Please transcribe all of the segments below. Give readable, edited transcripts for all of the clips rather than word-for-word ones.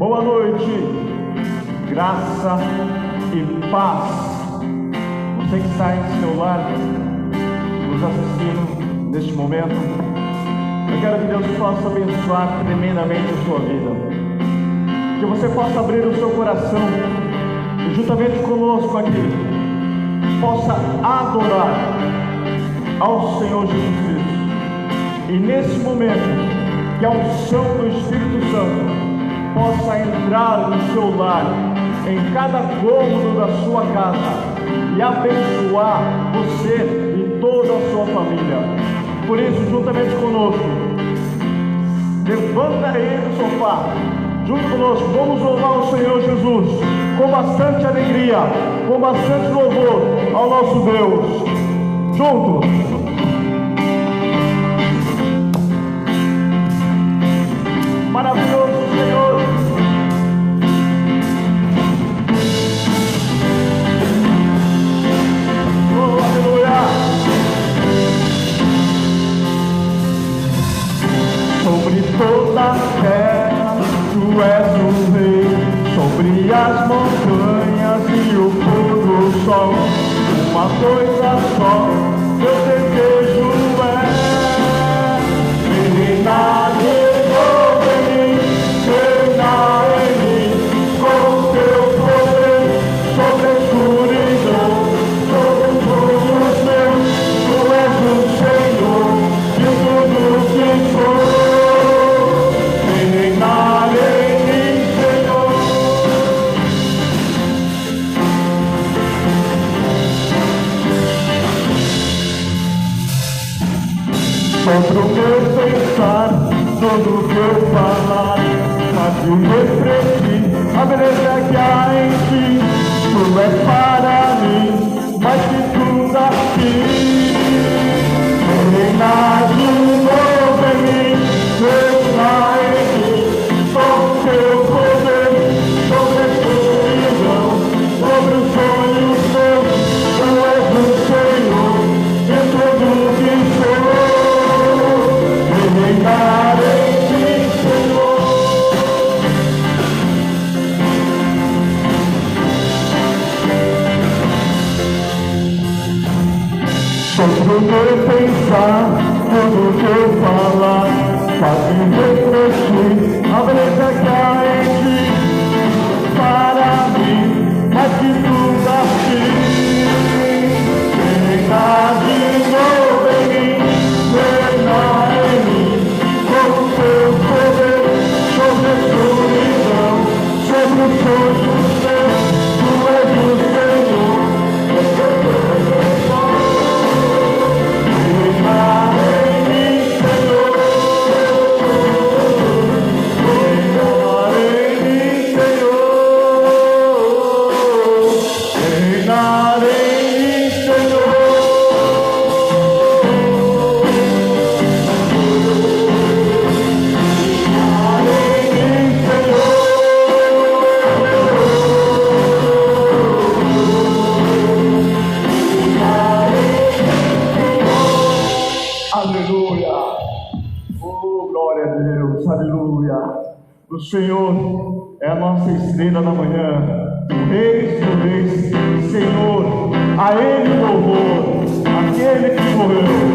Boa noite, graça e paz. Você que está em seu lar, nos assistindo neste momento, eu quero que Deus possa abençoar tremendamente a sua vida. Que você possa abrir o seu coração e juntamente conosco aqui, possa adorar ao Senhor Jesus Cristo. E nesse momento, que a unção do Espírito Santo possa entrar no seu lar, em cada cômodo da sua casa, e abençoar você e toda a sua família. Por isso, juntamente conosco, levanta aí do sofá, junto conosco, vamos louvar o Senhor Jesus, com bastante alegria, com bastante louvor ao nosso Deus. Juntos. Maravilhoso Senhor. Oh, aleluia. Sobre toda a terra tu és o rei, sobre as montanhas e o pôr do sol, uma coisa só meu desejo é reinar. Sobre o meu pensar, todo o que eu falar, faz-me refletir a beleza que há em ti. Tu és para mim mais que tudo aqui. Reinar de novo em mim, reinar em mim, com teu poder, sobre a escuridão, sobre os sonhos meus. Tu és o Senhor em tudo que sou. Reinar em ti, Senhor. Sobre o meu pensar, tudo o que eu falar, faz-me refletir a beleza que há em ti. Para mim, mais que tudo aqui. Reinar de novo em mim, reinar em mim, com teu poder, sobre a escuridão, sobre os sonhos teus. Tu és o Senhor, reinar em mim, Senhor, reinar em mim, Senhor, reinar em mim, Senhor. O Senhor é a nossa estrela da manhã, o Rei dos Reis, Senhor, a Ele louvor, aquele que morreu.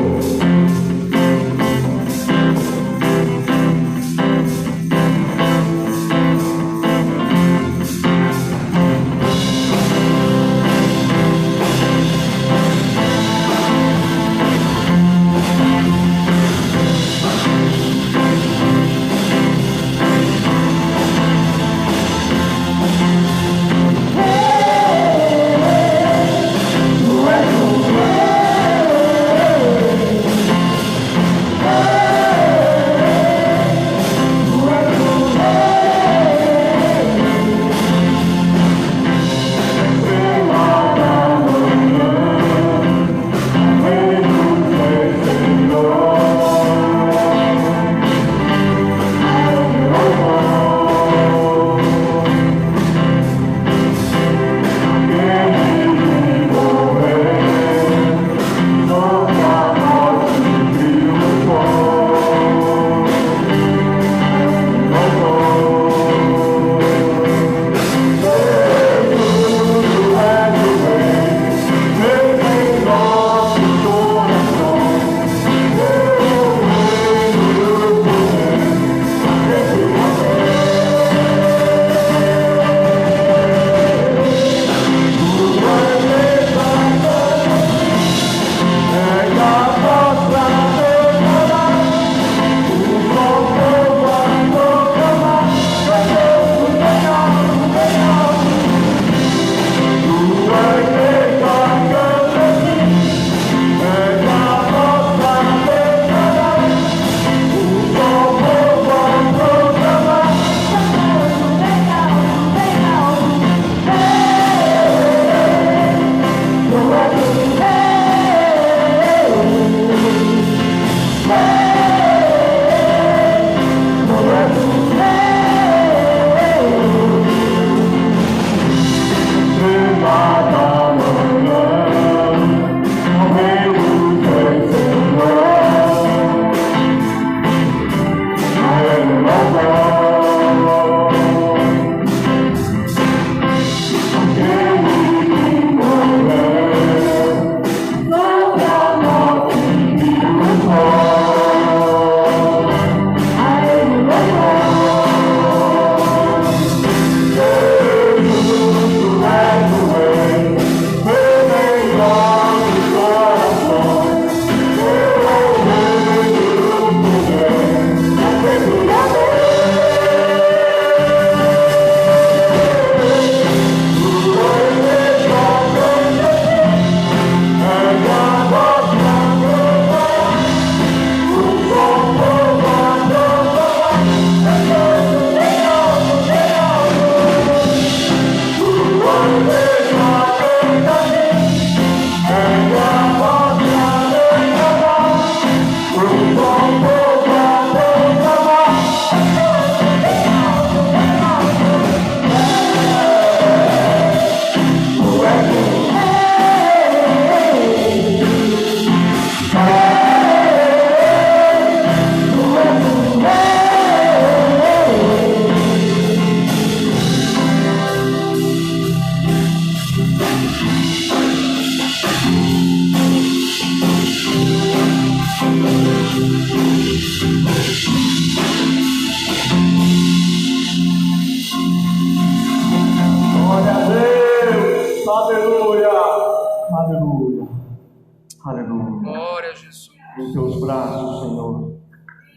Aleluia. Glória a Jesus. Em teus braços, Senhor,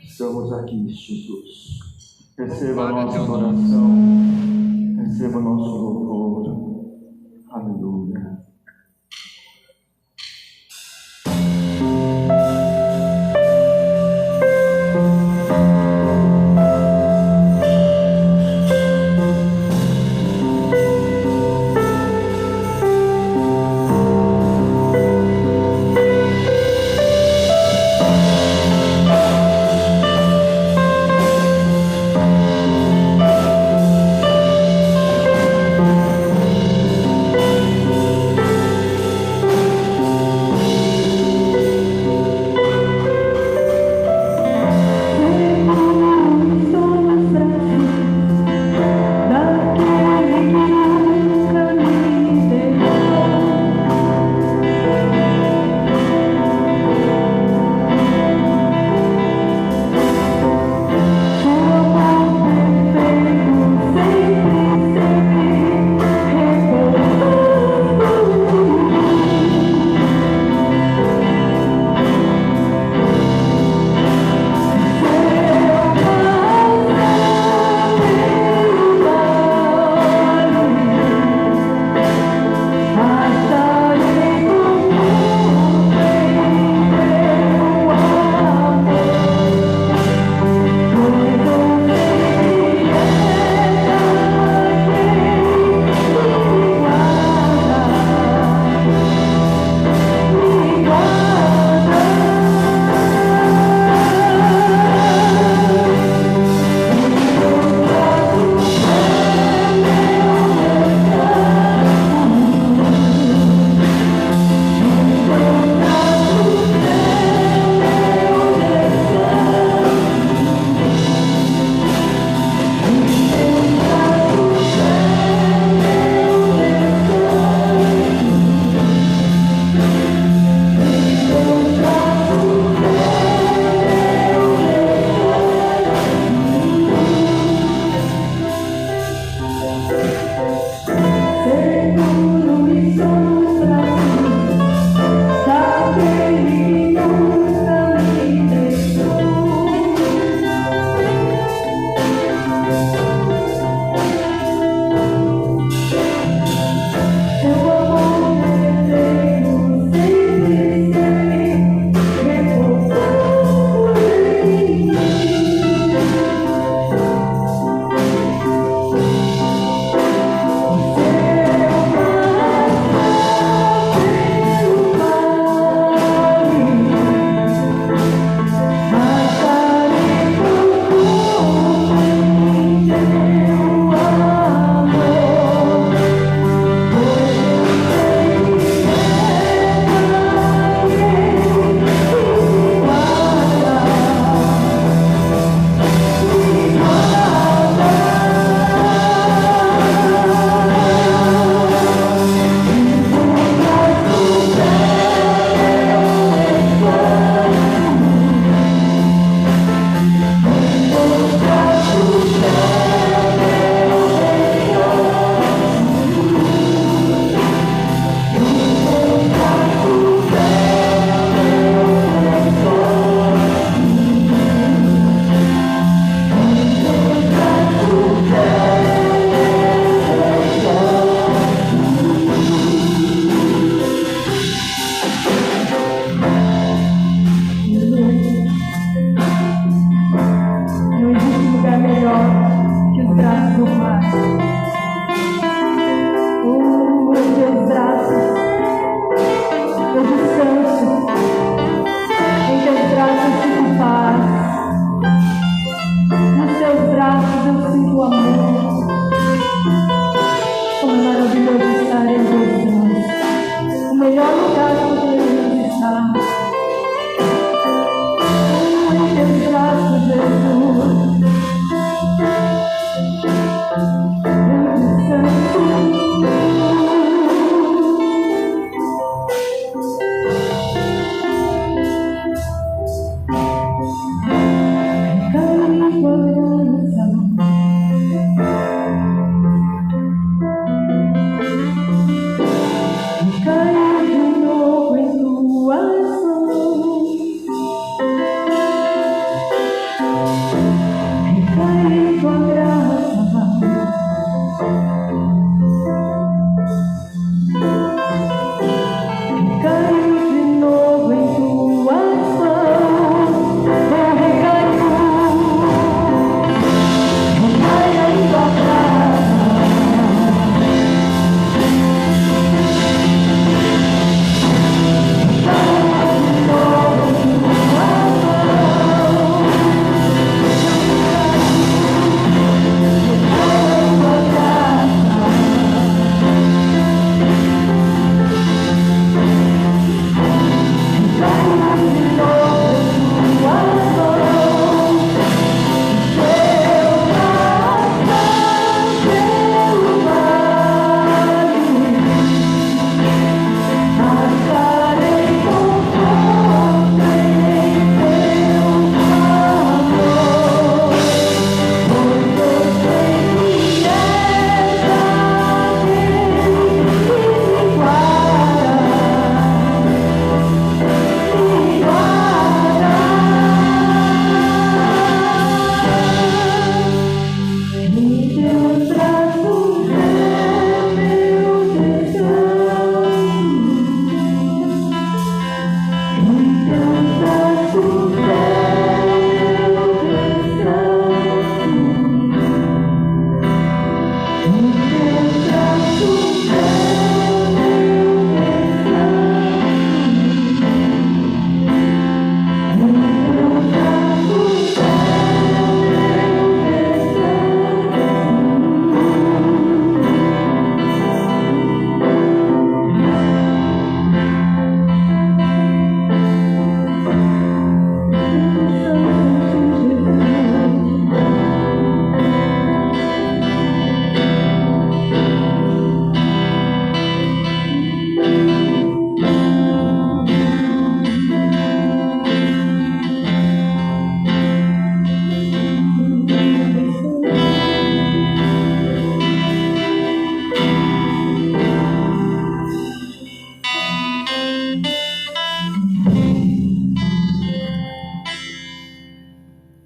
estamos aqui, Jesus. Receba a nossa adoração, receba o nosso louvor. Aleluia.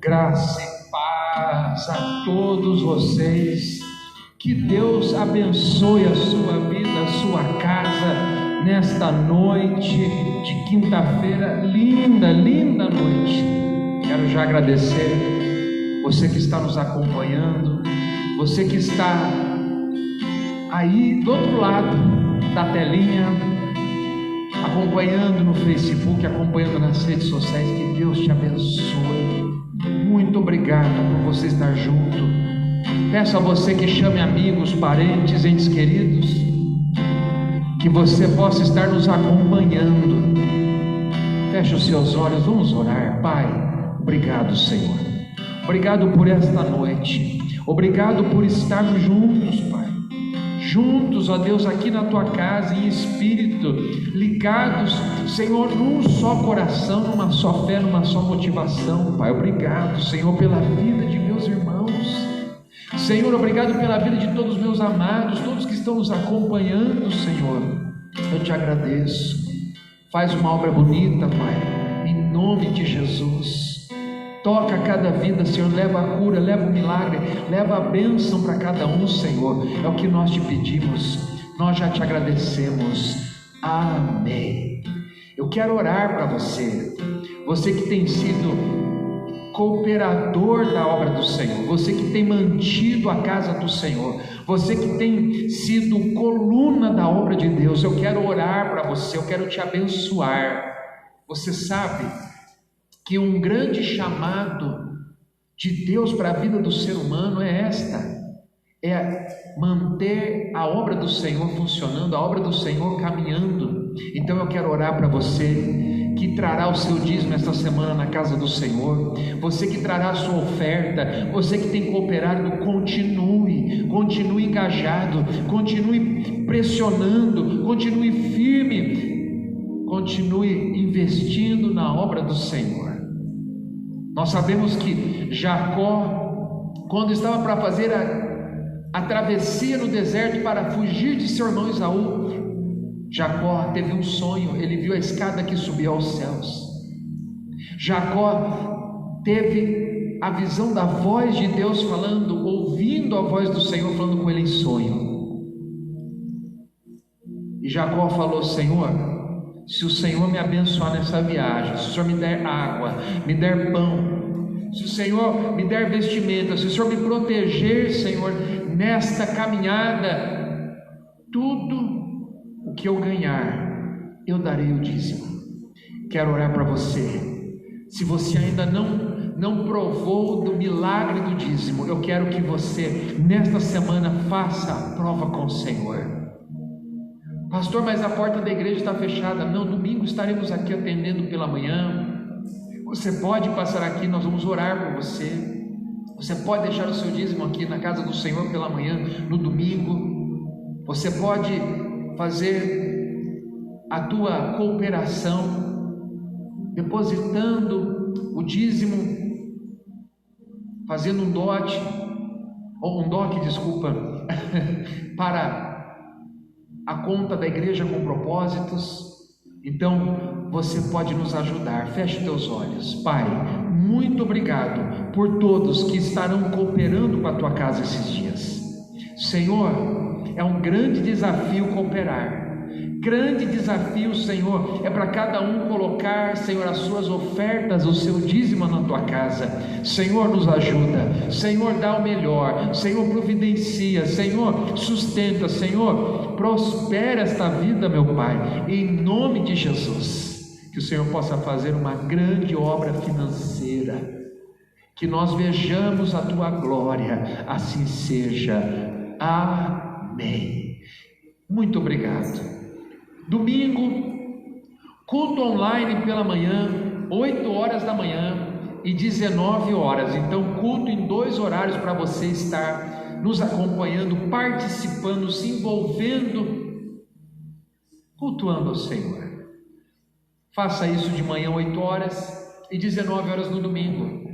Graça e paz a todos vocês. Que Deus abençoe a sua vida, a sua casa, nesta noite de quinta-feira, linda noite. Quero já agradecer você que está nos acompanhando, você que está aí do outro lado da telinha, acompanhando no Facebook, acompanhando nas redes sociais. Que Deus te abençoe. Muito obrigado por você estar junto. Peço a você que chame amigos, parentes, entes queridos, que você possa estar nos acompanhando. Feche os seus olhos, vamos orar. Pai, obrigado, Senhor. Obrigado por esta noite. Obrigado por estarmos juntos, Pai. Juntos, ó Deus, aqui na tua casa, em espírito, ligados, Senhor, num só coração, numa só fé, numa só motivação, Pai. Obrigado, Senhor, pela vida de meus irmãos. Senhor, obrigado pela vida de todos os meus amados, todos que estão nos acompanhando, Senhor. Eu te agradeço. Faz uma obra bonita, Pai, em nome de Jesus. Toca cada vida, Senhor, leva a cura, leva o milagre, leva a bênção para cada um, Senhor. É o que nós te pedimos, nós já te agradecemos. Amém. Eu quero orar para você, você que tem sido cooperador da obra do Senhor, você que tem mantido a casa do Senhor, você que tem sido coluna da obra de Deus. Eu quero orar para você, eu quero te abençoar. Você sabe que um grande chamado de Deus para a vida do ser humano é manter a obra do Senhor funcionando, a obra do Senhor caminhando. Então eu quero orar para você que trará o seu dízimo esta semana na casa do Senhor, você que trará a sua oferta, você que tem cooperado, continue engajado, continue pressionando, continue firme, continue investindo na obra do Senhor. Nós sabemos que Jacó, quando estava para fazer a travessia no deserto para fugir de seu irmão Esaú, Jacó teve um sonho, ele viu a escada que subia aos céus. Jacó teve a visão da voz de Deus falando, ouvindo a voz do Senhor falando com ele em sonho. E Jacó falou: Senhor, se o Senhor me abençoar nessa viagem, se o Senhor me der água, me der pão, se o Senhor me der vestimenta, se o Senhor me proteger, Senhor, nesta caminhada, tudo o que eu ganhar, eu darei o dízimo. Quero orar para você. Se você ainda não provou do milagre do dízimo, eu quero que você nesta semana faça a prova com o Senhor. Pastor, mas a porta da igreja está fechada. Não, domingo estaremos aqui atendendo pela manhã. Você pode passar aqui, nós vamos orar por você. Você pode deixar o seu dízimo aqui na casa do Senhor pela manhã, no domingo. Você pode fazer a tua cooperação, depositando o dízimo, fazendo um DOC, para a conta da igreja com propósitos. Então você pode nos ajudar. Feche teus olhos. Pai, muito obrigado por todos que estarão cooperando com a tua casa esses dias. Senhor, é um grande desafio cooperar. Grande desafio, Senhor, é para cada um colocar, Senhor, as suas ofertas, o seu dízimo na tua casa. Senhor, nos ajuda. Senhor, dá o melhor. Senhor, providencia. Senhor, sustenta. Senhor, prospera esta vida, meu Pai, em nome de Jesus. Que o Senhor possa fazer uma grande obra financeira, que nós vejamos a tua glória. Assim seja. Amém. Muito obrigado. Domingo, culto online pela manhã, 8 horas da manhã e 19 horas. Então, culto em 2 horários para você estar nos acompanhando, participando, se envolvendo, cultuando ao Senhor. Faça isso de manhã, 8 horas e 19 horas no domingo.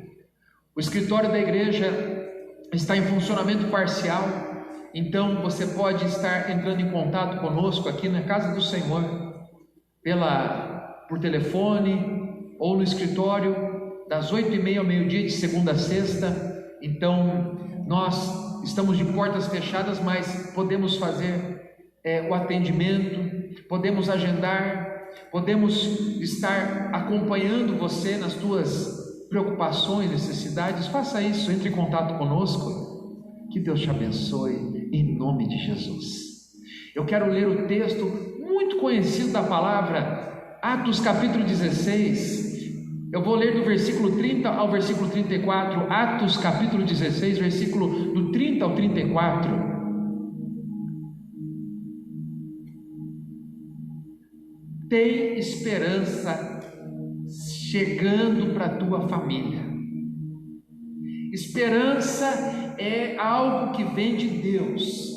O escritório da igreja está em funcionamento parcial. Então você pode estar entrando em contato conosco aqui na casa do Senhor, por telefone ou no escritório das 8h30 ao meio-dia, de segunda a sexta. Então, nós estamos de portas fechadas, mas podemos fazer o atendimento, podemos agendar, podemos estar acompanhando você nas tuas preocupações, necessidades. Faça isso, entre em contato conosco. Que Deus te abençoe, em nome de Jesus. Eu quero ler o texto muito conhecido da palavra, Atos capítulo 16. Eu vou ler do versículo 30 ao versículo 34, Atos capítulo 16, versículo do 30 ao 34. Tem esperança chegando para a tua família. Esperança é algo que vem de Deus.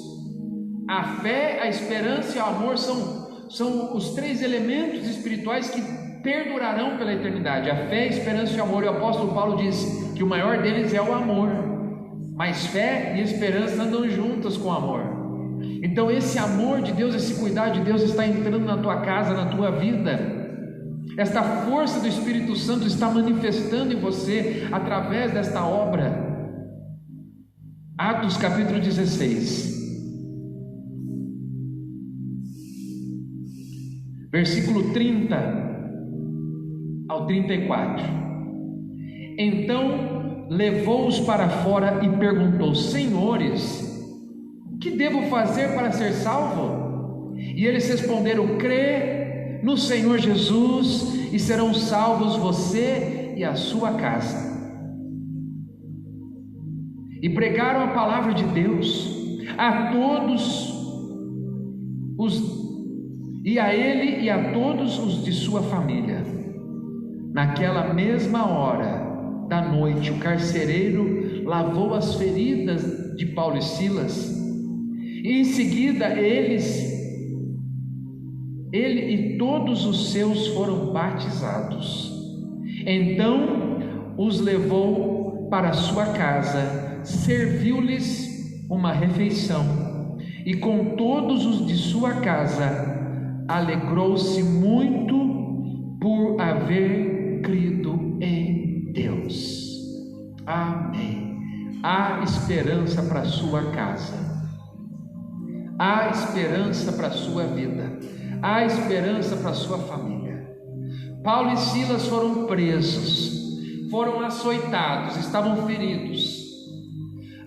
A fé, a esperança e o amor são os três elementos espirituais que perdurarão pela eternidade. A fé, a esperança e o amor. E o apóstolo Paulo diz que o maior deles é o amor, mas fé e esperança andam juntas com o amor. Então esse amor de Deus, esse cuidado de Deus está entrando na tua casa, na tua vida. Esta força do Espírito Santo está manifestando em você através desta obra. Atos capítulo 16, versículo 30 ao 34. Então levou-os para fora e perguntou: Senhores, que devo fazer para ser salvo? E eles responderam: crê no Senhor Jesus e serão salvos você e a sua casa. E pregaram a palavra de Deus a todos a ele e a todos os de sua família. Naquela mesma hora da noite, o carcereiro lavou as feridas de Paulo e Silas, e em seguida ele e todos os seus foram batizados. Então os levou para sua casa, serviu-lhes uma refeição, e com todos os de sua casa alegrou-se muito por haver crido em Deus. Amém. Há esperança para a sua casa, há esperança para a sua vida, há esperança para a sua família. Paulo e Silas foram presos, foram açoitados, estavam feridos.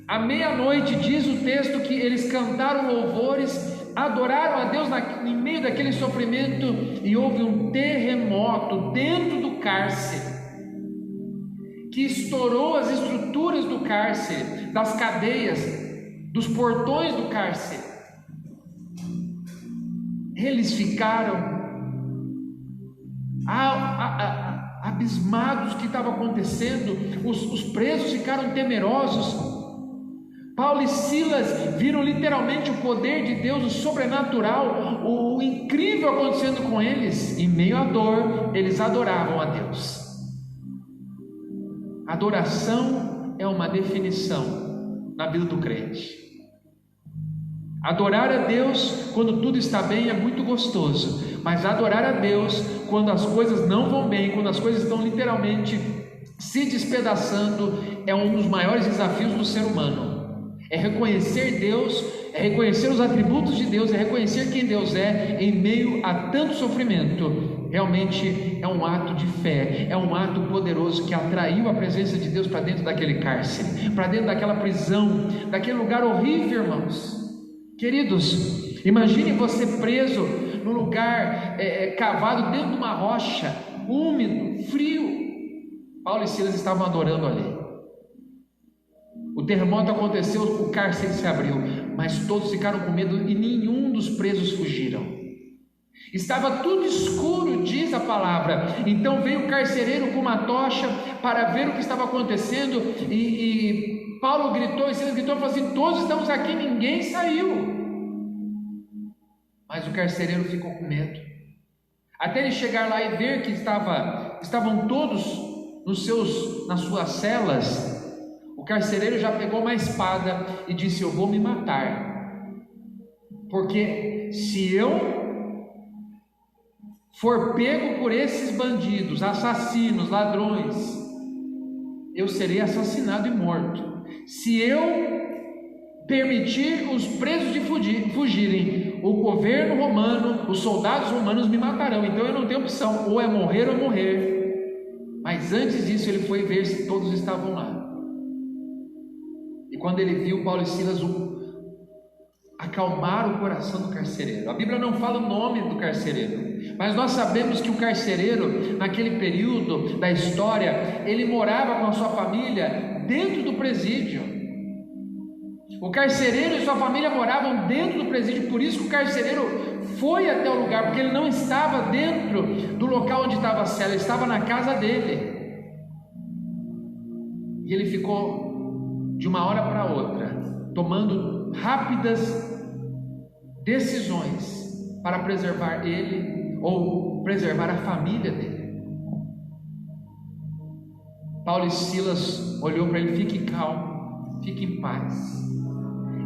À meia-noite diz o texto que eles cantaram louvores, adoraram a Deus em meio daquele sofrimento, e houve um terremoto dentro do cárcere que estourou as estruturas do cárcere, das cadeias, dos portões do cárcere. Eles ficaram abismados do que estava acontecendo. Os presos ficaram temerosos. Paulo e Silas viram literalmente o poder de Deus, o sobrenatural, o incrível acontecendo com eles. Em meio à dor, eles adoravam a Deus. Adoração é uma definição na vida do crente. Adorar a Deus quando tudo está bem é muito gostoso, mas adorar a Deus quando as coisas não vão bem, quando as coisas estão literalmente se despedaçando, é um dos maiores desafios do ser humano. É reconhecer Deus, é reconhecer os atributos de Deus, é reconhecer quem Deus é em meio a tanto sofrimento. Realmente é um ato de fé, é um ato poderoso que atraiu a presença de Deus para dentro daquele cárcere, para dentro daquela prisão, daquele lugar horrível, irmãos. Queridos, imagine você preso num lugar cavado dentro de uma rocha, úmido, frio. Paulo e Silas estavam adorando ali. O terremoto aconteceu, o cárcere se abriu, mas todos ficaram com medo e nenhum dos presos fugiram. Estava tudo escuro, diz a palavra. Então veio o carcereiro com uma tocha para ver o que estava acontecendo, e Paulo gritou, e Silas gritou e falou assim: todos estamos aqui, ninguém saiu. Mas o carcereiro ficou com medo, até ele chegar lá e ver que estavam todos nas suas celas. O carcereiro já pegou uma espada e disse: eu vou me matar, porque se eu for pego por esses bandidos, assassinos, ladrões, eu serei assassinado e morto. Se eu permitir os presos de fugirem, o governo romano, os soldados romanos me matarão. Então eu não tenho opção, ou é morrer ou morrer. Mas antes disso ele foi ver se todos estavam lá. E quando ele viu Paulo e Silas, acalmaram o coração do carcereiro. A Bíblia não fala o nome do carcereiro, mas nós sabemos que o carcereiro, naquele período da história, ele morava com a sua família dentro do presídio. O carcereiro e sua família moravam dentro do presídio, por isso que o carcereiro foi até o lugar, porque ele não estava dentro do local onde estava a cela, ele estava na casa dele. E ele ficou de uma hora para outra, tomando rápidas decisões para preservar ele ou preservar a família dele. Paulo e Silas olhou para ele: fique calmo, fique em paz.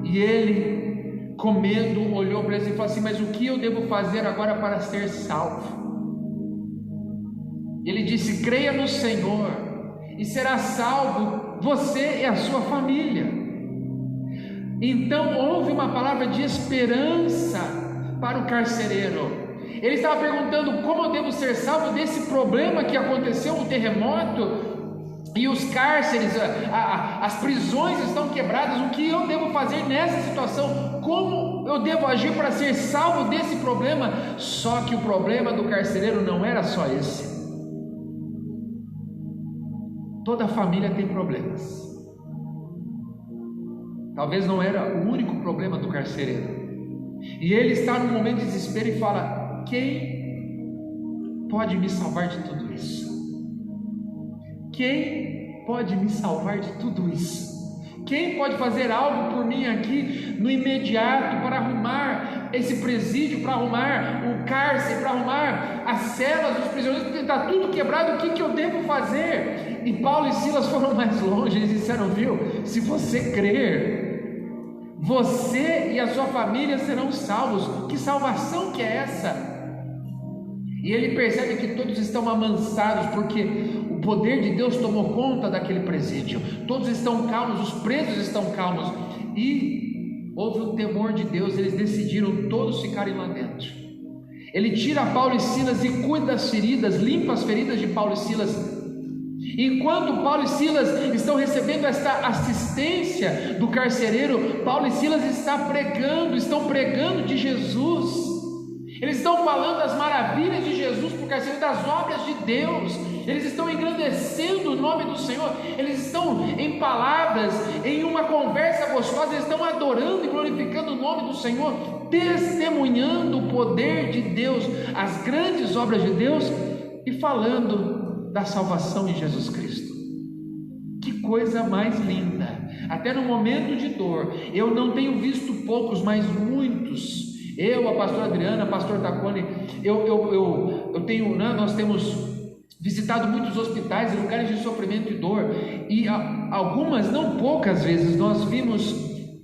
E ele, com medo, olhou para eles e falou assim: mas o que eu devo fazer agora para ser salvo? Ele disse: creia no Senhor e será salvo você e a sua família. Então houve uma palavra de esperança para o carcereiro. Ele estava perguntando: como eu devo ser salvo desse problema que aconteceu, o terremoto, e os cárceres, as prisões estão quebradas? O que eu devo fazer nessa situação? Como eu devo agir para ser salvo desse problema? Só que o problema do carcereiro não era só esse. Toda família tem problemas. Talvez não era o único problema do carcereiro. E ele está num momento de desespero e fala: quem pode me salvar de tudo isso? Quem pode me salvar de tudo isso? Quem pode fazer algo por mim aqui no imediato para arrumar esse presídio, para arrumar o cárcere, para arrumar as celas dos prisioneiros, porque está tudo quebrado? O que eu devo fazer? E Paulo e Silas foram mais longe. Eles disseram: viu, se você crer, você e a sua família serão salvos. Que salvação que é essa? E ele percebe que todos estão amansados, porque o poder de Deus tomou conta daquele presídio. Todos estão calmos, os presos estão calmos, e houve um temor de Deus. Eles decidiram todos ficarem lá dentro. Ele tira Paulo e Silas e cuida das feridas, limpa as feridas de Paulo e Silas. Enquanto Paulo e Silas estão recebendo esta assistência do carcereiro, Paulo e Silas estão pregando de Jesus. Eles estão falando das maravilhas de Jesus para o carcereiro, das obras de Deus. Eles estão engrandecendo o nome do Senhor. Eles estão em palavras, em uma conversa gostosa, eles estão adorando e glorificando o nome do Senhor, testemunhando o poder de Deus, as grandes obras de Deus, e falando da salvação em Jesus Cristo. Que coisa mais linda! Até no momento de dor, eu não tenho visto poucos, mas muitos. Eu, a pastora Adriana, pastor Tacone, nós temos visitado muitos hospitais e lugares de sofrimento e dor, e algumas, não poucas vezes, nós vimos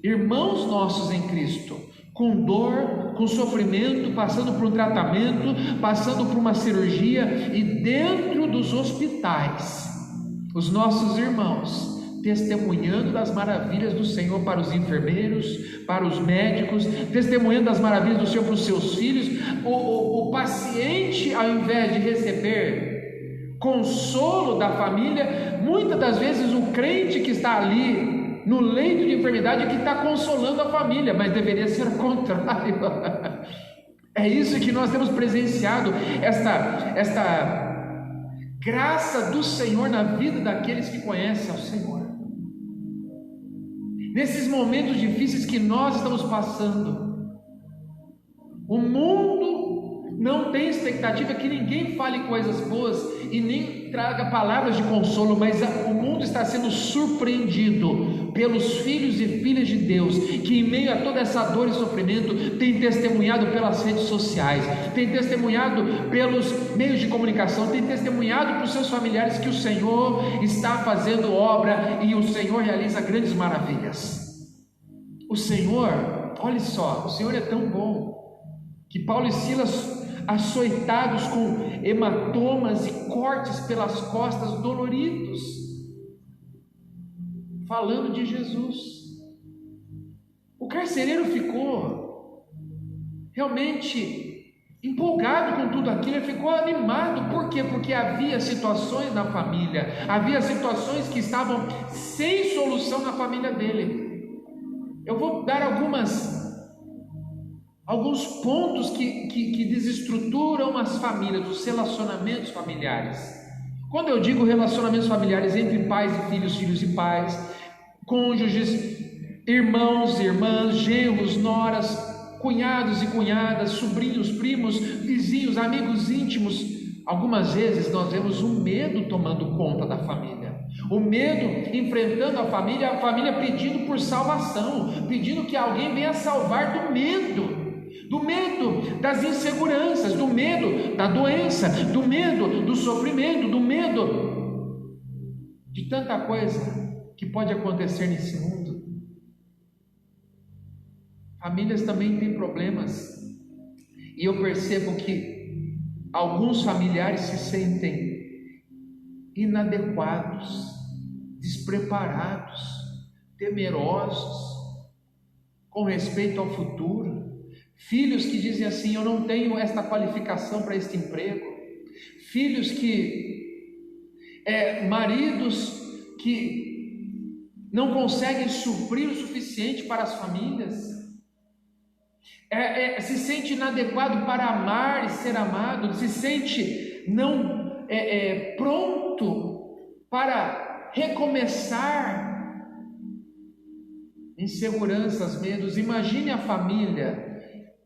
irmãos nossos em Cristo com dor, com sofrimento, passando por um tratamento, passando por uma cirurgia, e dentro dos hospitais, os nossos irmãos testemunhando das maravilhas do Senhor para os enfermeiros, para os médicos, testemunhando das maravilhas do Senhor para os seus filhos. O paciente, ao invés de receber consolo da família, muitas das vezes o crente que está ali no leito de enfermidade é que está consolando a família, mas deveria ser o contrário. É isso que nós temos presenciado, esta graça do Senhor na vida daqueles que conhecem ao Senhor. Nesses momentos difíceis que nós estamos passando, o mundo não tem expectativa que ninguém fale coisas boas e nem traga palavras de consolo, mas o mundo está sendo surpreendido pelos filhos e filhas de Deus, que em meio a toda essa dor e sofrimento, tem testemunhado pelas redes sociais, tem testemunhado pelos meios de comunicação, tem testemunhado para os seus familiares que o Senhor está fazendo obra e o Senhor realiza grandes maravilhas. O Senhor, olha só, o Senhor é tão bom, que Paulo e Silas, açoitados com hematomas e cortes pelas costas, doloridos, falando de Jesus. O carcereiro ficou realmente empolgado com tudo aquilo, ele ficou animado. Por quê? Porque havia situações na família, havia situações que estavam sem solução na família dele. Eu vou dar alguns pontos que desestruturam as famílias, os relacionamentos familiares. Quando eu digo relacionamentos familiares entre pais e filhos, filhos e pais, cônjuges, irmãos e irmãs, genros, noras, cunhados e cunhadas, sobrinhos, primos, vizinhos, amigos íntimos, algumas vezes nós vemos o medo tomando conta da família, o medo enfrentando a família pedindo por salvação, pedindo que alguém venha salvar do medo das inseguranças, do medo da doença, do medo do sofrimento, do medo de tanta coisa que pode acontecer nesse mundo. Famílias também têm problemas, e eu percebo que alguns familiares se sentem inadequados, despreparados, temerosos com respeito ao futuro. Filhos que dizem assim: eu não tenho esta qualificação para este emprego. Filhos maridos que não conseguem suprir o suficiente para as famílias. Se sente inadequado para amar e ser amado, se sente não pronto para recomeçar. Inseguranças, medos. Imagine a família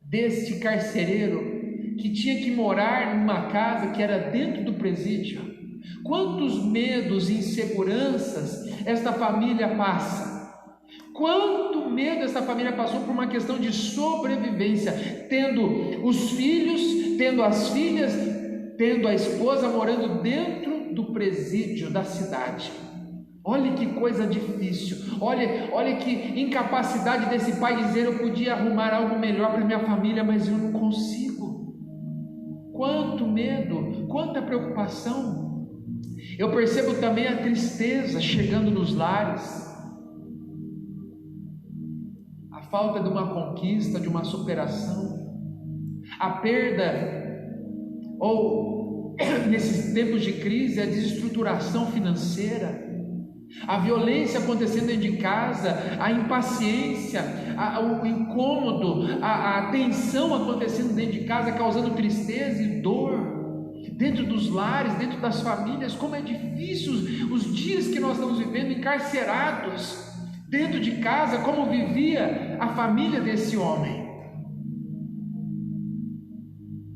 deste carcereiro que tinha que morar numa casa que era dentro do presídio. Quantos medos e inseguranças esta família passa? Quanto medo essa família passou por uma questão de sobrevivência, tendo os filhos, tendo as filhas, tendo a esposa morando dentro do presídio da cidade. Olha que coisa difícil, olha que incapacidade desse pai dizer: eu podia arrumar algo melhor para minha família, mas eu não consigo. Quanto medo, quanta preocupação. Eu percebo também a tristeza chegando nos lares, a falta de uma conquista, de uma superação, a perda, ou nesses tempos de crise, a desestruturação financeira, a violência acontecendo dentro de casa, a impaciência, o incômodo, a tensão acontecendo dentro de casa, causando tristeza e dor dentro dos lares, dentro das famílias. Como é difícil os dias que nós estamos vivendo encarcerados dentro de casa, como vivia a família desse homem.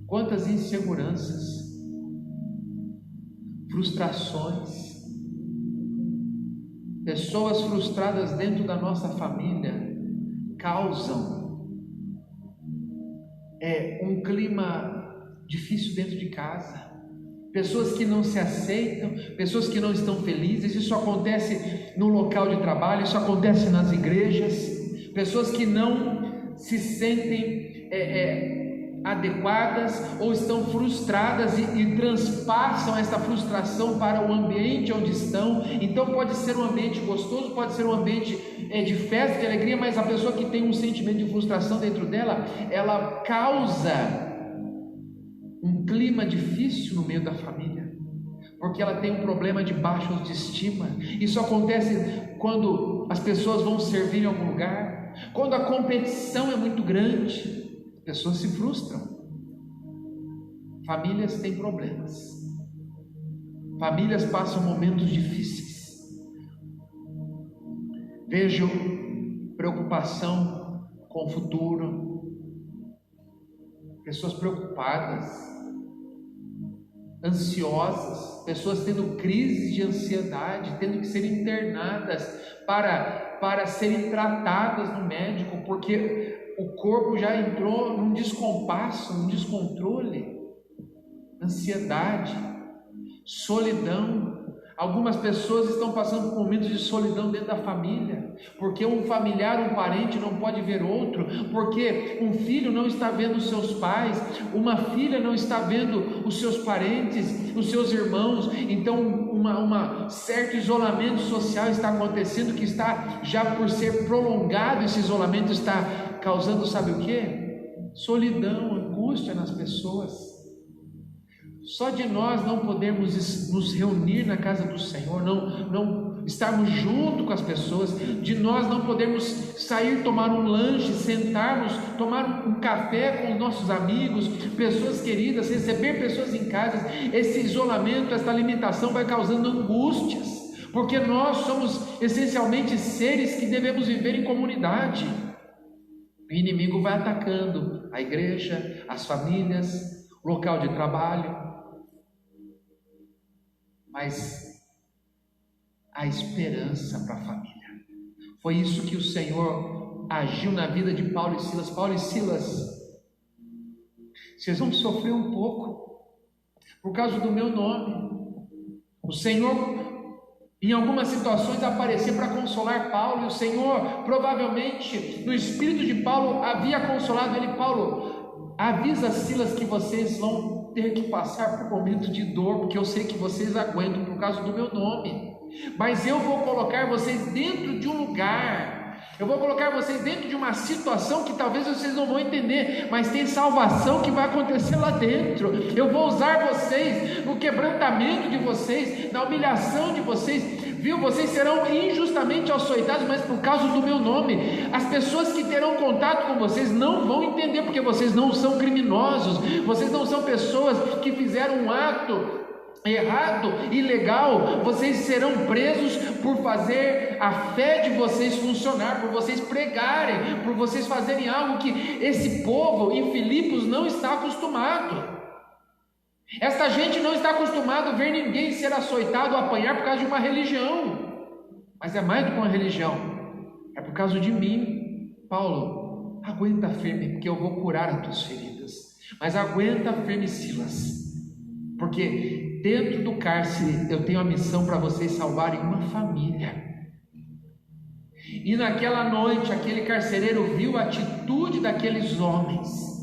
Quantas inseguranças, frustrações. Pessoas frustradas dentro da nossa família causam um clima difícil dentro de casa. Pessoas que não se aceitam, pessoas que não estão felizes. Isso acontece no local de trabalho, isso acontece nas igrejas. Pessoas que não se sentem adequadas ou estão frustradas e transpassam essa frustração para o ambiente onde estão. Então pode ser um ambiente gostoso, pode ser um ambiente de festa, de alegria, mas a pessoa que tem um sentimento de frustração dentro dela, ela causa um clima difícil no meio da família, porque ela tem um problema de baixa autoestima. Isso acontece quando as pessoas vão servir em algum lugar, quando a competição é muito grande. Pessoas se frustram. Famílias têm problemas. Famílias passam momentos difíceis. Vejo preocupação com o futuro. Pessoas preocupadas, ansiosas, pessoas tendo crises de ansiedade, tendo que ser internadas para serem tratadas no médico, porque o corpo já entrou num descompasso, num descontrole. Ansiedade, solidão, Algumas pessoas estão passando por momentos de solidão dentro da família, porque um familiar, um parente não pode ver outro, porque um filho não está vendo os seus pais, uma filha não está vendo os seus parentes, os seus irmãos. Então uma certo isolamento social está acontecendo, que está já por ser prolongado. Esse isolamento está causando, sabe o que? Solidão, angústia nas pessoas. Só de nós não podermos nos reunir na casa do Senhor, não estarmos junto com as pessoas, de nós não podermos sair, tomar um lanche, sentarmos, tomar um café com os nossos amigos, pessoas queridas, receber pessoas em casa. Esse isolamento, essa limitação vai causando angústias, porque nós somos essencialmente seres que devemos viver em comunidade. O inimigo vai atacando a igreja, as famílias, o local de trabalho. Mas a esperança para a família. Foi isso que o Senhor agiu na vida de Paulo e Silas. Paulo e Silas, vocês vão sofrer um pouco por causa do meu nome. O Senhor, em algumas situações, aparecer para consolar Paulo, e o Senhor, provavelmente, no espírito de Paulo, havia consolado ele. Paulo, avisa Silas que vocês vão ter que passar por momentos de dor, porque eu sei que vocês aguentam por causa do meu nome, mas eu vou colocar vocês dentro de um lugar, eu vou colocar vocês dentro de uma situação que talvez vocês não vão entender, mas tem salvação que vai acontecer lá dentro. Eu vou usar vocês no quebrantamento de vocês, na humilhação de vocês, viu? Vocês serão injustamente açoitados, mas por causa do meu nome. As pessoas que terão contato com vocês não vão entender, porque vocês não são criminosos, vocês não são pessoas que fizeram um ato errado, ilegal. Vocês serão presos por fazer a fé de vocês funcionar, por vocês pregarem, por vocês fazerem algo que esse povo em Filipos não está acostumado. Esta gente não está acostumada a ver ninguém ser açoitado ou apanhar por causa de uma religião, mas é mais do que uma religião, é por causa de mim. Paulo, aguenta firme, porque eu vou curar as tuas feridas. Mas aguenta firme, Silas, porque dentro do cárcere eu tenho a missão para vocês salvarem uma família. E naquela noite aquele carcereiro viu a atitude daqueles homens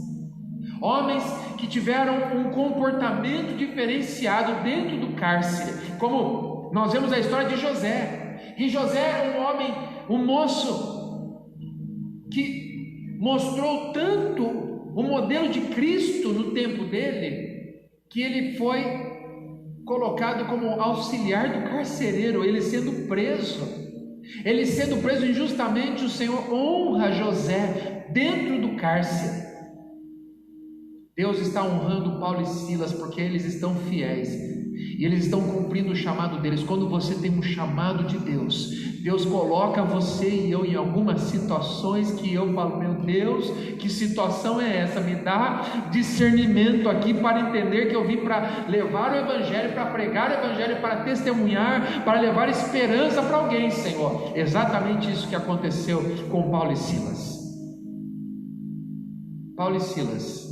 que tiveram um comportamento diferenciado dentro do cárcere, como nós vemos a história de José. E José era um homem, um moço que mostrou tanto o modelo de Cristo no tempo dele, que ele foi colocado como auxiliar do carcereiro. Ele sendo preso injustamente, o Senhor honra José dentro do cárcere. Deus está honrando Paulo e Silas porque eles estão fiéis e eles estão cumprindo o chamado deles. Quando você tem um chamado de Deus, Deus coloca você e eu em algumas situações que eu falo: meu Deus, que situação é essa? Me dá discernimento aqui para entender que eu vim para levar o Evangelho, para pregar o Evangelho, para testemunhar, para levar esperança para alguém, Senhor. Exatamente isso que aconteceu com Paulo e Silas. Paulo e Silas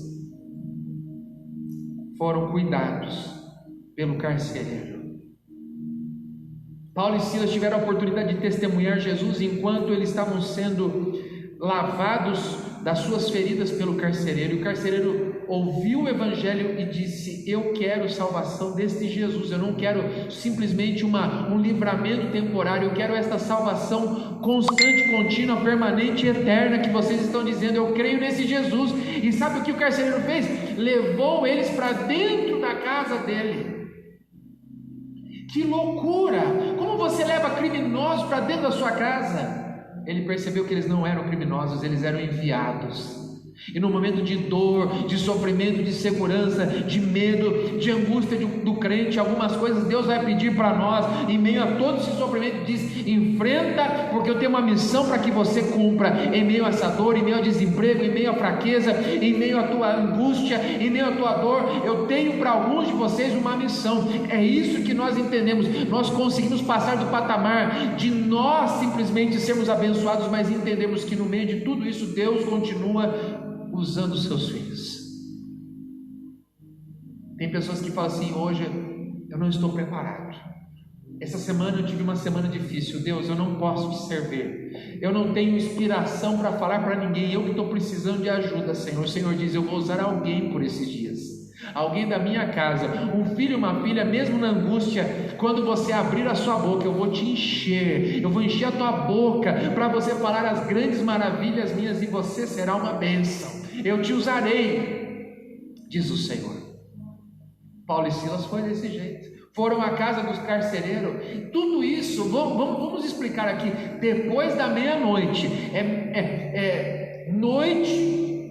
foram cuidados pelo carcereiro. Paulo e Silas tiveram a oportunidade de testemunhar Jesus enquanto eles estavam sendo lavados das suas feridas pelo carcereiro. E o carcereiro ouviu o Evangelho e disse: eu quero salvação deste Jesus, eu não quero simplesmente um livramento temporário, eu quero esta salvação constante, contínua, permanente e eterna que vocês estão dizendo. Eu creio nesse Jesus. E sabe o que o carcereiro fez? Levou eles para dentro da casa dele. Que loucura! Como você leva criminosos para dentro da sua casa? Ele percebeu que eles não eram criminosos, eles eram enviados. E no momento de dor, de sofrimento, de insegurança, de medo, de angústia do crente, algumas coisas Deus vai pedir para nós, em meio a todo esse sofrimento, diz: enfrenta, porque eu tenho uma missão para que você cumpra. Em meio a essa dor, em meio ao desemprego, em meio à fraqueza, em meio à tua angústia, em meio à tua dor, eu tenho para alguns de vocês uma missão. É isso que nós entendemos. Nós conseguimos passar do patamar de nós simplesmente sermos abençoados, mas entendemos que no meio de tudo isso Deus continua usando os seus filhos. Tem pessoas que falam assim: hoje eu não estou preparado, Essa semana eu tive uma semana difícil. Deus, eu não posso te servir, eu não tenho inspiração para falar para ninguém, eu que estou precisando de ajuda, Senhor. O Senhor diz: eu vou usar alguém por esses dias, alguém da minha casa, um filho, uma filha, mesmo na angústia, quando você abrir a sua boca, eu vou te encher, eu vou encher a tua boca, para você falar as grandes maravilhas minhas, e você será uma bênção, eu te usarei, diz o Senhor. Paulo e Silas foi desse jeito, foram à casa dos carcereiros. Tudo isso, vamos explicar aqui. Depois da meia-noite, noite,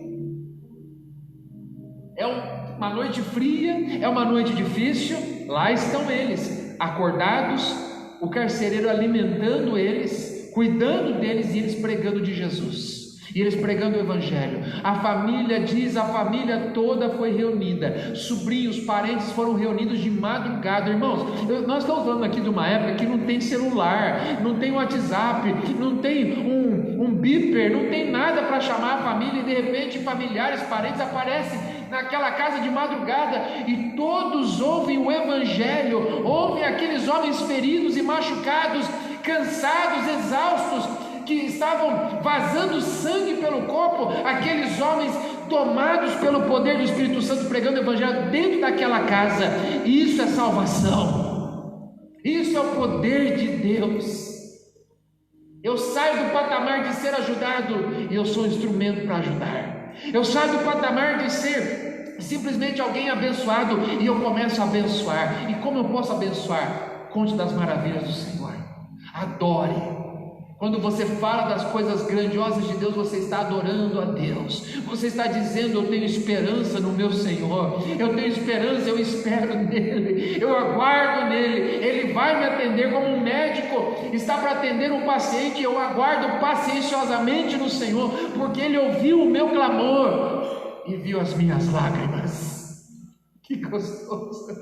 uma noite fria, é uma noite difícil. Lá estão eles, acordados, o carcereiro alimentando eles, cuidando deles, e eles pregando de Jesus, e eles pregando o evangelho. A família diz, a família toda foi reunida, sobrinhos, parentes foram reunidos de madrugada. Irmãos, nós estamos falando aqui de uma época que não tem celular, não tem WhatsApp, não tem um beeper, não tem nada para chamar a família, e de repente familiares, parentes aparecem naquela casa de madrugada, e todos ouvem o evangelho, ouvem aqueles homens feridos e machucados, cansados, exaustos, que estavam vazando sangue pelo corpo, aqueles homens tomados pelo poder do Espírito Santo, pregando o evangelho dentro daquela casa. Isso é salvação, isso é o poder de Deus. Eu saio do patamar de ser ajudado e eu sou um instrumento para ajudar. Eu saio do patamar de ser simplesmente alguém abençoado e eu começo a abençoar. E como eu posso abençoar? Conte das maravilhas do Senhor, adore. Quando você fala das coisas grandiosas de Deus, você está adorando a Deus, você está dizendo: eu tenho esperança no meu Senhor, eu tenho esperança, eu espero nele, eu aguardo nele, ele vai me atender. Como um médico está para atender um paciente, eu aguardo pacienciosamente no Senhor, porque ele ouviu o meu clamor e viu as minhas lágrimas. Que gostoso!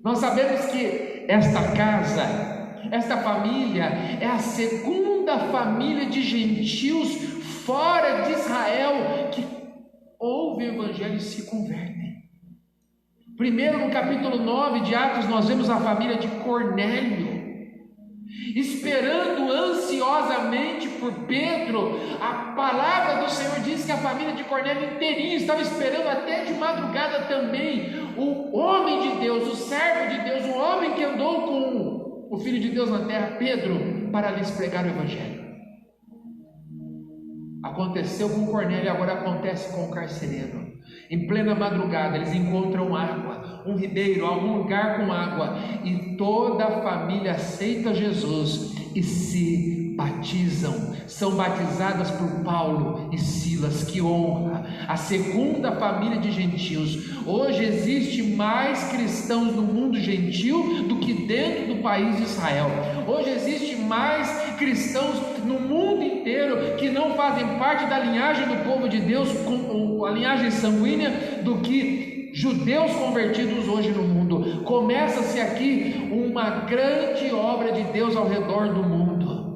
Nós sabemos que esta casa, esta família é a segunda família de gentios fora de Israel que ouvem o evangelho e se convertem. Primeiro, no capítulo 9 de Atos, nós vemos a família de Cornélio esperando ansiosamente por Pedro. A palavra do Senhor diz que a família de Cornélio inteirinha estava esperando até de madrugada também o homem de Deus, o servo de Deus, o homem que andou com o Filho de Deus na terra, Pedro, para lhes pregar o evangelho. Aconteceu com Cornélio, agora acontece com o carcereiro. Em plena madrugada eles encontram água, um ribeiro, algum lugar com água, e toda a família aceita Jesus e se batizam. São batizadas por Paulo e Silas. Que honra! A segunda família de gentios. Hoje existe mais cristãos no mundo gentil do que dentro do país de Israel. Hoje existe mais cristãos no mundo inteiro que não fazem parte da linhagem do povo de Deus, com a linhagem sanguínea, do que judeus convertidos hoje no mundo. Começa-se aqui uma grande obra de Deus ao redor do mundo.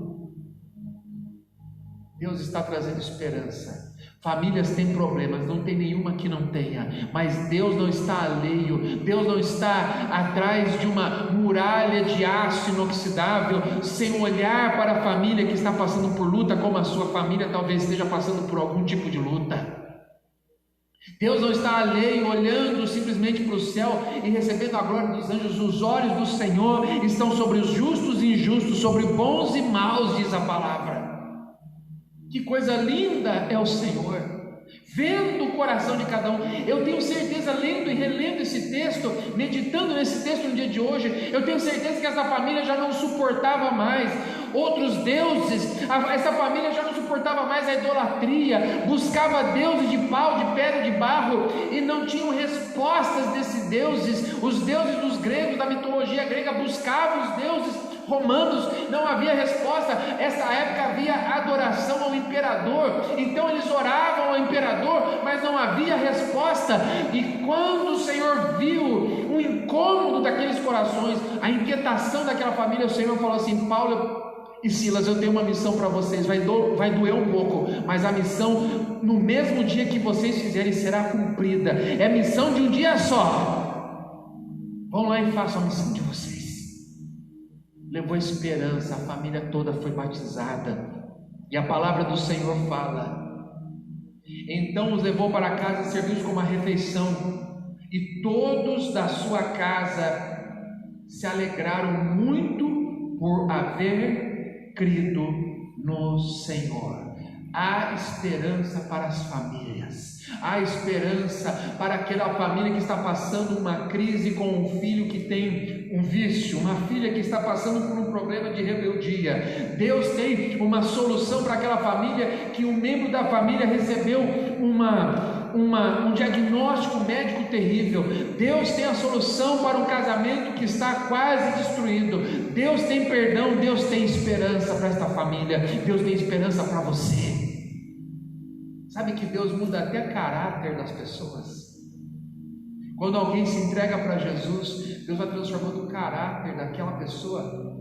Deus está trazendo esperança. Famílias têm problemas, não tem nenhuma que não tenha, mas Deus não está alheio, Deus não está atrás de uma muralha de aço inoxidável, sem olhar para a família que está passando por luta, como a sua família talvez esteja passando por algum tipo de luta. Deus não está alheio, olhando simplesmente para o céu e recebendo a glória dos anjos. Os olhos do Senhor estão sobre os justos e injustos, sobre bons e maus, diz a palavra. Que coisa linda é o Senhor, vendo o coração de cada um. Eu tenho certeza, lendo e relendo esse texto, meditando nesse texto no dia de hoje, eu tenho certeza que essa família já não suportava mais outros deuses. Essa família já não suportava mais a idolatria, buscava deuses de pau, de pedra, de barro, e não tinham respostas desses deuses. Os deuses dos gregos, da mitologia grega, buscavam os deuses romanos, não havia resposta. Essa época havia adoração ao imperador, então eles oravam ao imperador, mas não havia resposta. E quando o Senhor viu o incômodo daqueles corações, a inquietação daquela família, o Senhor falou assim: Paulo e Silas, eu tenho uma missão para vocês, vai doer um pouco, mas a missão no mesmo dia que vocês fizerem será cumprida. É missão de um dia só. Vão lá e façam a missão de vocês. levou esperança, a família toda foi batizada. E a palavra do Senhor fala: então os levou para casa, serviu-os como uma refeição, e todos da sua casa se alegraram muito por haver crido no Senhor. Há esperança para as famílias, há esperança para aquela família que está passando uma crise com um filho que tem um vício, uma filha que está passando por um problema de rebeldia. Deus tem uma solução para aquela família, que um membro da família recebeu um diagnóstico médico terrível. Deus tem a solução para um casamento que está quase destruído. Deus tem perdão, Deus tem esperança para esta família, Deus tem esperança para você. Sabe que Deus muda até o caráter das pessoas. Quando alguém se entrega para Jesus, Deus vai transformando o caráter daquela pessoa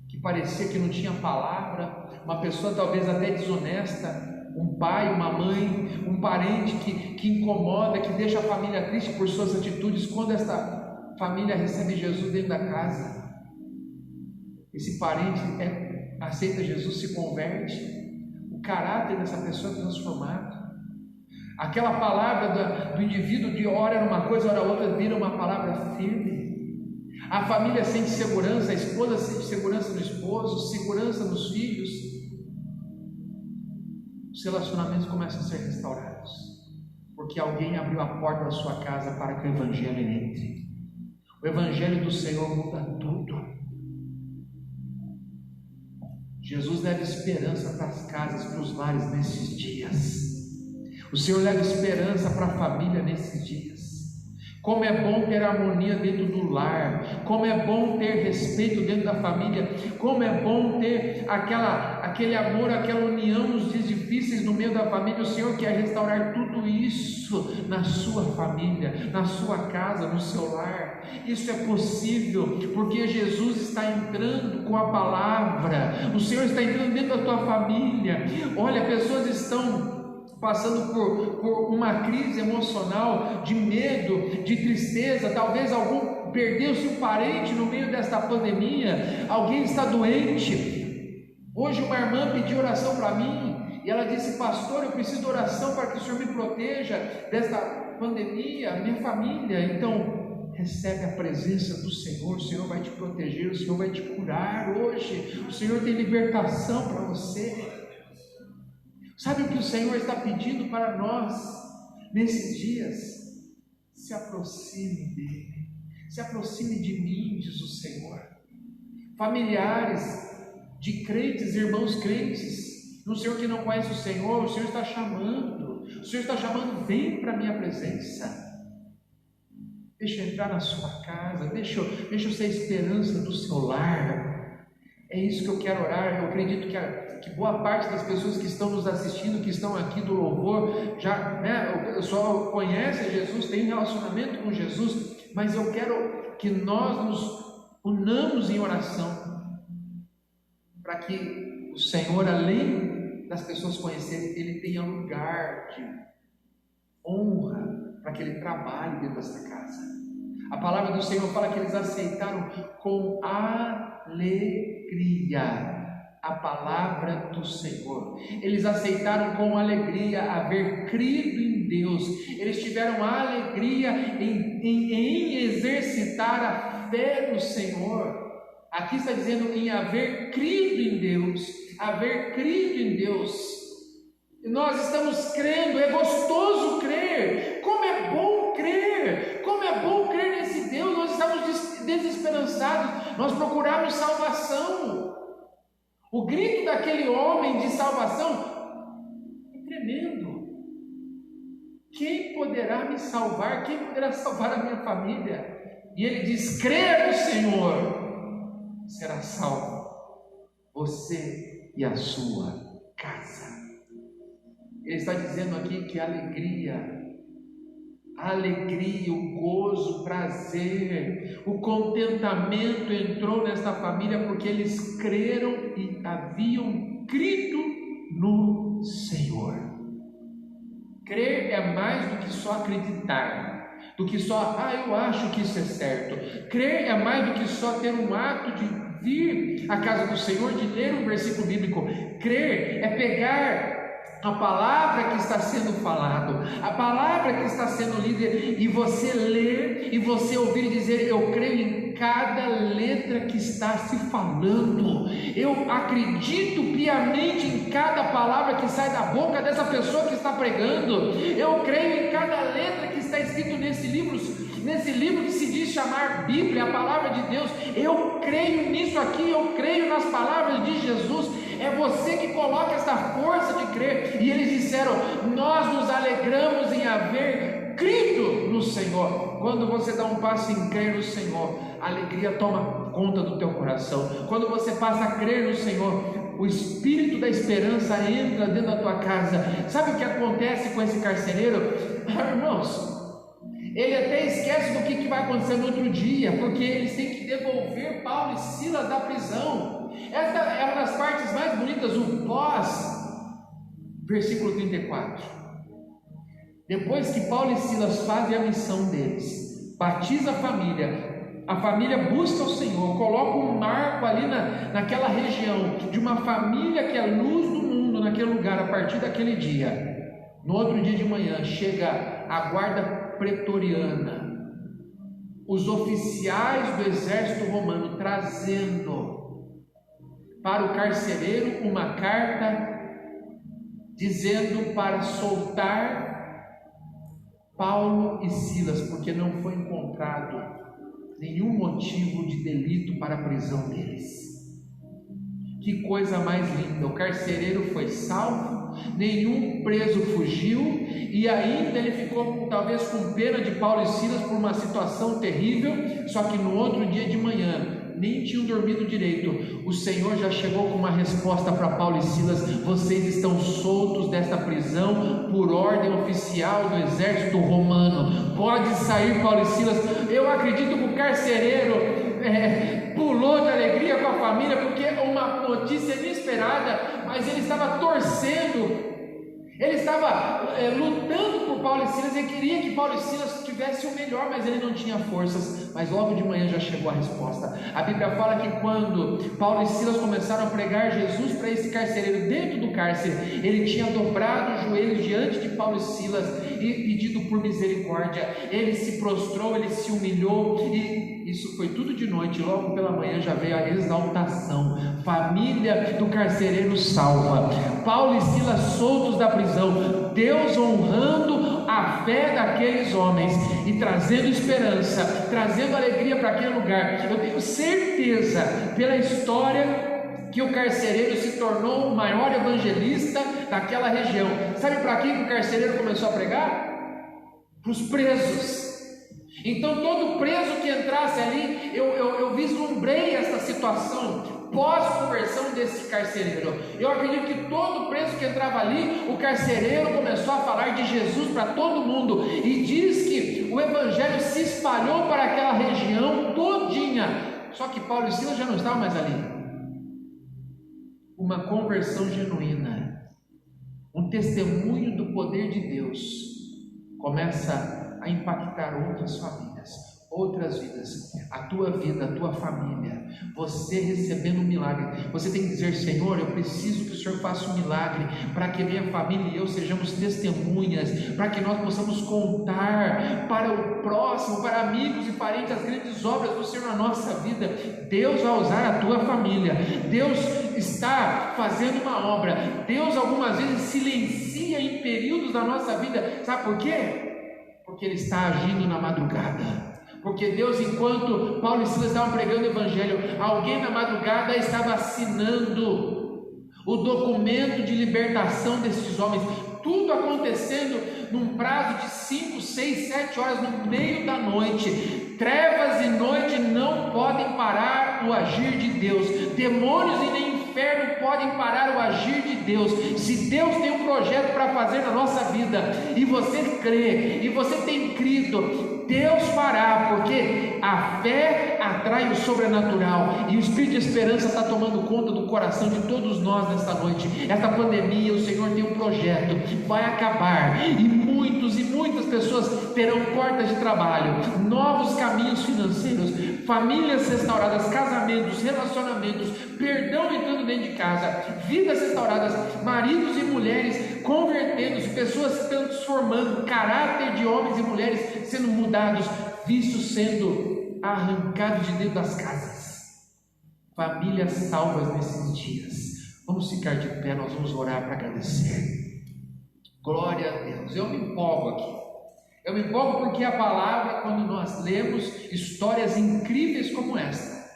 que parecia que não tinha palavra, uma pessoa talvez até desonesta, um pai, uma mãe, um parente que incomoda, que deixa a família triste por suas atitudes. Quando esta família recebe Jesus dentro da casa, esse parente aceita Jesus, se converte, o caráter dessa pessoa é transformado. Aquela palavra do indivíduo de ora era uma coisa, ora outra, vira uma palavra firme. A família sente segurança, a esposa sente segurança no esposo, segurança nos filhos. Os relacionamentos começam a ser restaurados, porque alguém abriu a porta da sua casa para que o Evangelho entre. O Evangelho do Senhor muda tudo. Jesus leva esperança para as casas, para os lares nesses dias. O Senhor leva esperança para a família nesses dias. Como é bom ter harmonia dentro do lar, como é bom ter respeito dentro da família, como é bom ter aquele amor, aquela união nos dias difíceis no meio da família. O Senhor quer restaurar tudo isso na sua família, na sua casa, no seu lar. Isso é possível porque Jesus está entrando com a palavra. O Senhor está entrando dentro da tua família. Olha, pessoas estão passando por uma crise emocional, de medo, de tristeza. Talvez algum perdeu-se um parente no meio desta pandemia, alguém está doente. Hoje uma irmã pediu oração para mim, e ela disse: pastor, eu preciso de oração para que o Senhor me proteja desta pandemia, minha família. Então recebe a presença do Senhor. O Senhor vai te proteger, o Senhor vai te curar hoje, o Senhor tem libertação para você. Sabe o que o Senhor está pedindo para nós nesses dias? Se aproxime dEle, se aproxime de mim, diz o Senhor. Familiares de crentes, irmãos crentes, no Senhor que não conhece o Senhor está chamando. O Senhor está chamando: vem para a minha presença. Deixa eu entrar na sua casa, deixa eu ser a esperança do seu lar. É isso que eu quero orar. Eu acredito que boa parte das pessoas que estão nos assistindo, que estão aqui do louvor, já só conhece Jesus, tem um relacionamento com Jesus, mas eu quero que nós nos unamos em oração, para que o Senhor, além das pessoas conhecerem, Ele tenha lugar de honra, para que Ele trabalhe dentro desta casa. A palavra do Senhor fala que eles aceitaram com alegria a palavra do Senhor. Eles aceitaram com alegria haver crido em Deus. Eles tiveram alegria em exercitar a fé no Senhor. Aqui está dizendo em haver crido em Deus. Haver crido em Deus. Nós estamos crendo. É gostoso crer. Como é bom crer. Como é bom crer nesse Deus. Nós estamos desesperançados. Nós procuramos salvação. O grito daquele homem de salvação é tremendo. Quem poderá me salvar? Quem poderá salvar a minha família? E ele diz: crê no Senhor, será salvo você e a sua casa. Ele está dizendo aqui que a alegria, o gozo, o prazer, o contentamento entrou nesta família porque eles creram e haviam crido no Senhor. Crer é mais do que só acreditar. do que só, eu acho que isso é certo. Crer é mais do que só ter um ato de vir à casa do Senhor, de ler um versículo bíblico. Crer é pegar a palavra que está sendo falado, a palavra que está sendo lida, e você ler, e você ouvir e dizer: eu creio em cada letra que está se falando, eu acredito piamente em cada palavra que sai da boca dessa pessoa que está pregando, eu creio em cada letra que está escrito nesse livro que se diz chamar Bíblia, a palavra de Deus. Eu creio nisso aqui, eu creio nas palavras de Jesus. É você que coloca essa força de crer. E eles disseram: nós nos alegramos em haver crido no Senhor. Quando você dá um passo em crer no Senhor, a alegria toma conta do teu coração. Quando você passa a crer no Senhor, o espírito da esperança entra dentro da tua casa. Sabe o que acontece com esse carcereiro? Irmãos, ele até esquece do que vai acontecer no outro dia, porque eles têm que devolver Paulo e Silas da prisão. Essa é uma das partes mais bonitas, o pós, versículo 34. Depois que Paulo e Silas fazem a missão deles, batiza a família busca o Senhor, coloca um marco ali naquela região, de uma família que é luz do mundo naquele lugar, a partir daquele dia. No outro dia de manhã, chega a guarda pretoriana, os oficiais do exército romano, trazendo para o carcereiro uma carta dizendo para soltar Paulo e Silas, porque não foi encontrado nenhum motivo de delito para a prisão deles. Que coisa mais linda! O carcereiro foi salvo, nenhum preso fugiu, e ainda ele ficou talvez com pena de Paulo e Silas por uma situação terrível. Só que no outro dia de manhã, nem tinham dormido direito, o Senhor já chegou com uma resposta para Paulo e Silas: vocês estão soltos desta prisão por ordem oficial do exército romano, pode sair, Paulo e Silas. Eu acredito que o carcereiro pulou de alegria com a família, porque uma notícia inesperada, mas ele estava torcendo, ele estava lutando por Paulo e Silas, ele queria que Paulo e Silas tivessem o melhor, mas ele não tinha forças. Mas logo de manhã já chegou a resposta. A Bíblia fala que quando Paulo e Silas começaram a pregar Jesus para esse carcereiro dentro do cárcere, ele tinha dobrado os joelhos diante de Paulo e Silas e pedido por misericórdia. Ele se prostrou, ele se humilhou, e isso foi tudo de noite. Logo pela manhã já veio a exaltação. Família do carcereiro salva, Paulo e Silas soltos da prisão, Deus honrando a fé daqueles homens e trazendo esperança, trazendo alegria para aquele lugar. Eu tenho certeza, pela história, que o carcereiro se tornou o maior evangelista daquela região. Sabe para quem o carcereiro começou a pregar? Para os presos. Então todo preso que entrasse ali, eu vislumbrei essa situação pós-conversão desse carcereiro. Eu acredito que todo preso que entrava ali, o carcereiro começou a falar de Jesus para todo mundo, e diz que o evangelho se espalhou para aquela região todinha. Só que Paulo e Silas já não estavam mais ali. Uma conversão genuína, um testemunho do poder de Deus começa a impactar outras famílias, outras vidas, a tua vida, a tua família. Você recebendo um milagre, você tem que dizer: Senhor, eu preciso que o Senhor faça um milagre, para que minha família e eu sejamos testemunhas, para que nós possamos contar para o próximo, para amigos e parentes, as grandes obras do Senhor na nossa vida. Deus vai usar a tua família, Deus está fazendo uma obra. Deus algumas vezes silencia em períodos da nossa vida. Sabe por quê? Porque Ele está agindo na madrugada. Porque Deus, enquanto Paulo e Silas estavam pregando o evangelho, alguém na madrugada estava assinando o documento de libertação desses homens. Tudo acontecendo num prazo de 5, 6, 7 horas no meio da noite. Trevas e noite não podem parar o agir de Deus. Demônios e nem inferno podem parar o agir de Deus. Se Deus tem um projeto para fazer na nossa vida, e você crê, e você tem crido, Deus fará, porque a fé atrai o sobrenatural, e o Espírito de esperança está tomando conta do coração de todos nós nesta noite. Esta pandemia, o Senhor tem um projeto, vai acabar, e muitos e muitas pessoas terão portas de trabalho, novos caminhos financeiros, famílias restauradas, casamentos, relacionamentos, perdão entrando dentro de casa, vidas restauradas, maridos e mulheres convertendo-se, pessoas se transformando, caráter de homens e mulheres sendo mudados, vícios sendo arrancados de dentro das casas, famílias salvas nesses dias. Vamos ficar de pé, nós vamos orar para agradecer. Glória a Deus. Eu me empolgo aqui. Eu me empolgo porque a palavra, quando nós lemos histórias incríveis como esta,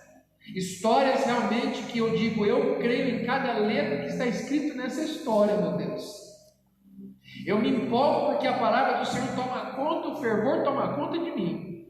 histórias realmente que eu digo, eu creio em cada letra que está escrito nessa história, meu Deus. Eu me empolgo porque a palavra do Senhor toma conta, o fervor toma conta de mim,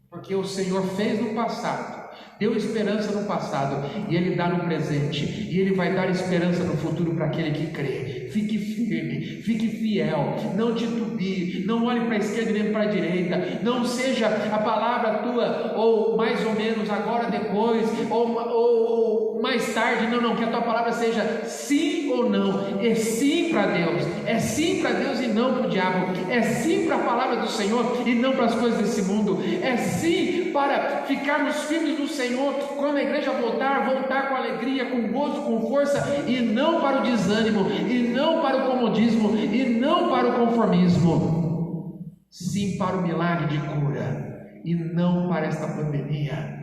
porque o Senhor fez no passado, deu esperança no passado, e Ele dá no presente, e Ele vai dar esperança no futuro para aquele que crê. Fique firme, fique fiel, não titubie, não olhe para a esquerda nem para a direita, não seja a palavra tua, ou mais ou menos, agora, depois, ou mais tarde, não, que a tua palavra seja sim ou não, é sim para Deus, é sim para Deus e não para o diabo, é sim para a palavra do Senhor e não para as coisas desse mundo, é sim para ficarmos firmes no Senhor, quando a igreja voltar com alegria, com gozo, com força, e não para o desânimo, e não para o comodismo, e não para o conformismo, sim para o milagre de cura, e não para esta pandemia.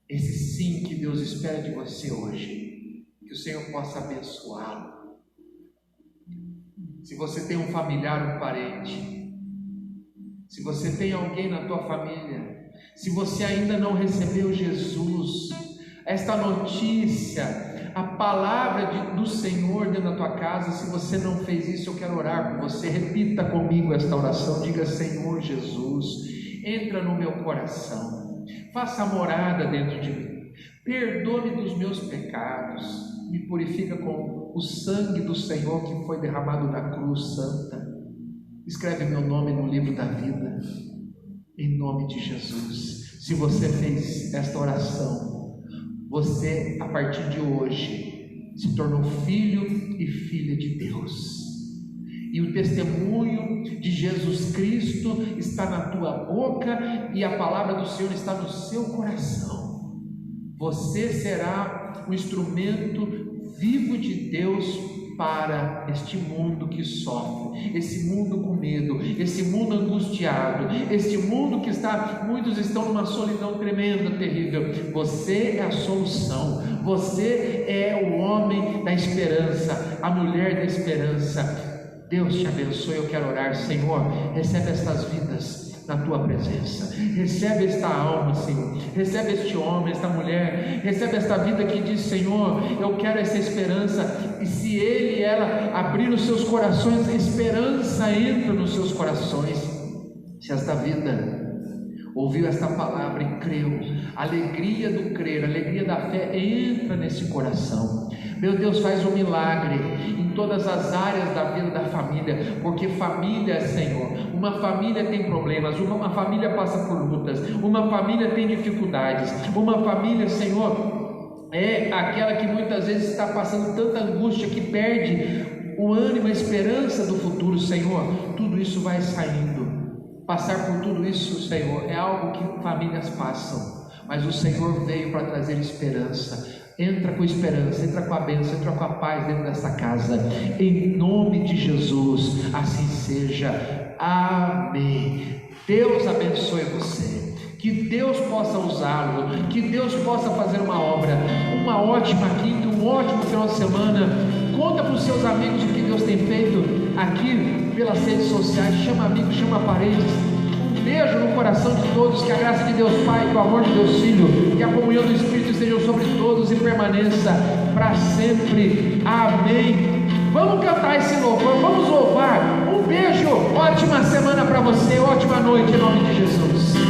Esse sim que Deus espera de você hoje, que o Senhor possa abençoá-lo. Se você tem um familiar, um parente, se você tem alguém na tua família, se você ainda não recebeu Jesus, esta notícia, a palavra do Senhor dentro da tua casa, se você não fez isso, eu quero orar por você. Repita comigo esta oração, diga: Senhor Jesus, entra no meu coração, faça morada dentro de mim, perdoa-me dos meus pecados, me purifica com o sangue do Senhor que foi derramado na cruz santa, escreve meu nome no livro da vida, em nome de Jesus. Se você fez esta oração, você, a partir de hoje, se tornou filho e filha de Deus, e o testemunho de Jesus Cristo está na tua boca, e a palavra do Senhor está no seu coração. Você será um instrumento vivo de Deus para este mundo que sofre, esse mundo com medo, esse mundo angustiado, este mundo que muitos estão numa solidão tremenda, terrível. Você é a solução, você é o homem da esperança, a mulher da esperança. Deus te abençoe. Eu quero orar. Senhor, recebe estas vidas na tua presença, recebe esta alma, Senhor, recebe este homem, esta mulher, recebe esta vida que diz: Senhor, eu quero essa esperança. E se ele e ela abrir os seus corações, a esperança entra nos seus corações. Se esta vida ouviu esta palavra e creu, a alegria do crer, a alegria da fé entra nesse coração. Meu Deus, faz um milagre em todas as áreas da vida da família, porque família, Senhor, uma família tem problemas, uma família passa por lutas, uma família tem dificuldades, uma família, Senhor, é aquela que muitas vezes está passando tanta angústia que perde o ânimo, a esperança do futuro. Senhor, tudo isso vai saindo. Passar por tudo isso, Senhor, é algo que famílias passam, mas o Senhor veio para trazer esperança. Entra com esperança, entra com a bênção, entra com a paz dentro dessa casa, em nome de Jesus, assim seja, amém. Deus abençoe você, que Deus possa usá-lo, que Deus possa fazer uma obra, uma ótima quinta, um ótimo final de semana. Conta para os seus amigos o que Deus tem feito aqui pelas redes sociais, chama amigos, chama parentes. Um beijo no coração de todos, que a graça de Deus Pai, que o amor de Deus Filho e a comunhão do Espírito estejam sobre todos e permaneça para sempre, amém. Vamos cantar esse louvor, vamos louvar. Um beijo, ótima semana para você, ótima noite em nome de Jesus.